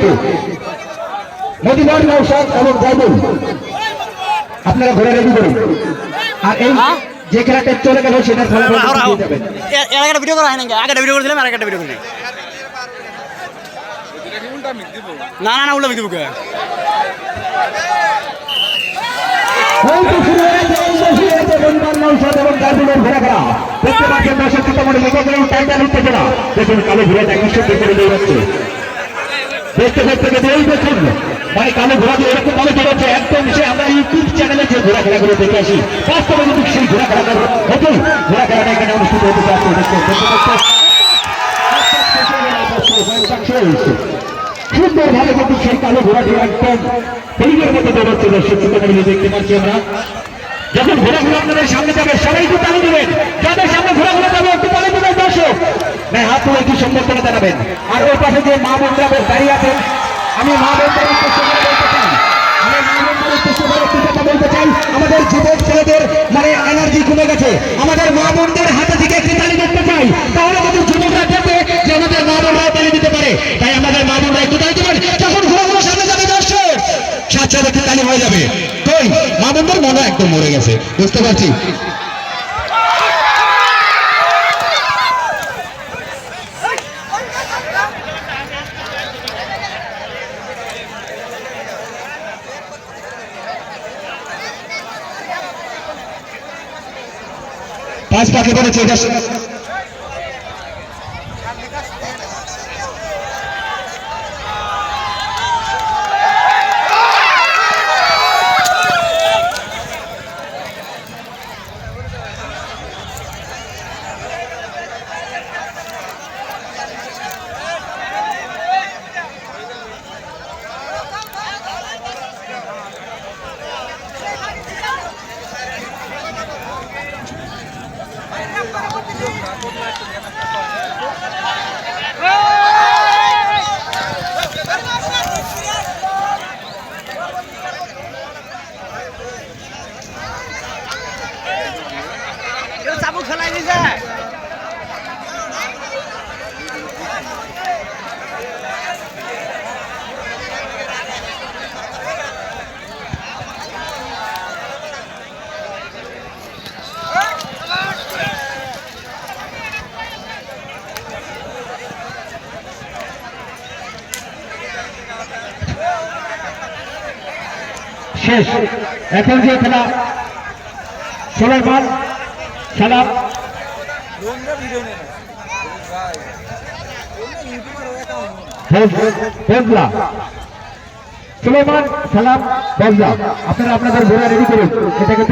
মাঠে মদিনার নৌসাদ এবং জাইদুল আপনারা ঘোরা রেডি করুন। আর এই যে খেলাটা চলে গেল সেটার ফলাফল যাবেন। এর একটা ভিডিও করা হয় না, আগেটা ভিডিও করেছিলাম আর একটা ভিডিও করি না না না উল্টা দিব কে দেখতে পাচ্ছেন দর্শক মোটামুটি লেগে টাইটাল উত্তেজনা দেখুন কালো ঘোড়া একশো করে দৌড়াচ্ছে দেখতে দেখতে এই দেখুন মানে কালো ঘোড়া দিয়ে এরকম ভাবে দৌড়াচ্ছে একদম সে আমরা ইউটিউব চ্যানেলে যে ঘোড়া খেলাগুলো দেখে আসি বাস্তবে কিন্তু সেই ঘোড়া খেলাটা হতো ঘোড়া খেলাটা এখানে অনুষ্ঠিত হতে যাচ্ছে সুন্দর ভাবে কিন্তু সেই কালো ঘোড়াটি একদম পরিবের মতো দৌড়াচ্ছে দর্শক মোটামুটি দেখতে পাচ্ছি আমরা। যখন ঘোড়াগুলো আপনাদের সামনে যাবে সবাই একটু তালি দেবেন, যাদের সামনে ঘোড়াগুলো যাবে একটু তালি দেবেন দর্শক, হাত তুলে একটু সম্বর্ধনা জানাবেন। আর ওই পাশে যে মা বোনরা দাঁড়িয়ে আছেন আমি মা বোনদের উদ্দেশ্য বলতে চাই আমাদের যুবক ছেলেদের মানে এনার্জি কমে গেছে, আমাদের মা বোনদের হাতে থেকে একটি তালি দেখতে চাই, তাহলে আমাদের যুবকরা দেখবে যে আমাদের মা বোনরাও তালি দিতে পারে। তাই আমাদের মা বোনরা একটু তালি দেবেন যখন ঘোড়াগুলো সামনে যাবে দর্শক সাথে সাথে তালি হয়ে যাবে। কই মা বোনদের মনে একদম মরে গেছে বুঝতে পারছি। পাঁচ পাখি করেছে এটা চাবুক খেলাই দিছে শেষ। এখন যে খেলা সুলাইমান সালাম বজলা সুলাইমান সালাম বজলা আপনারা আপনাদের ঘোড়া রেডি করুন। এটাকে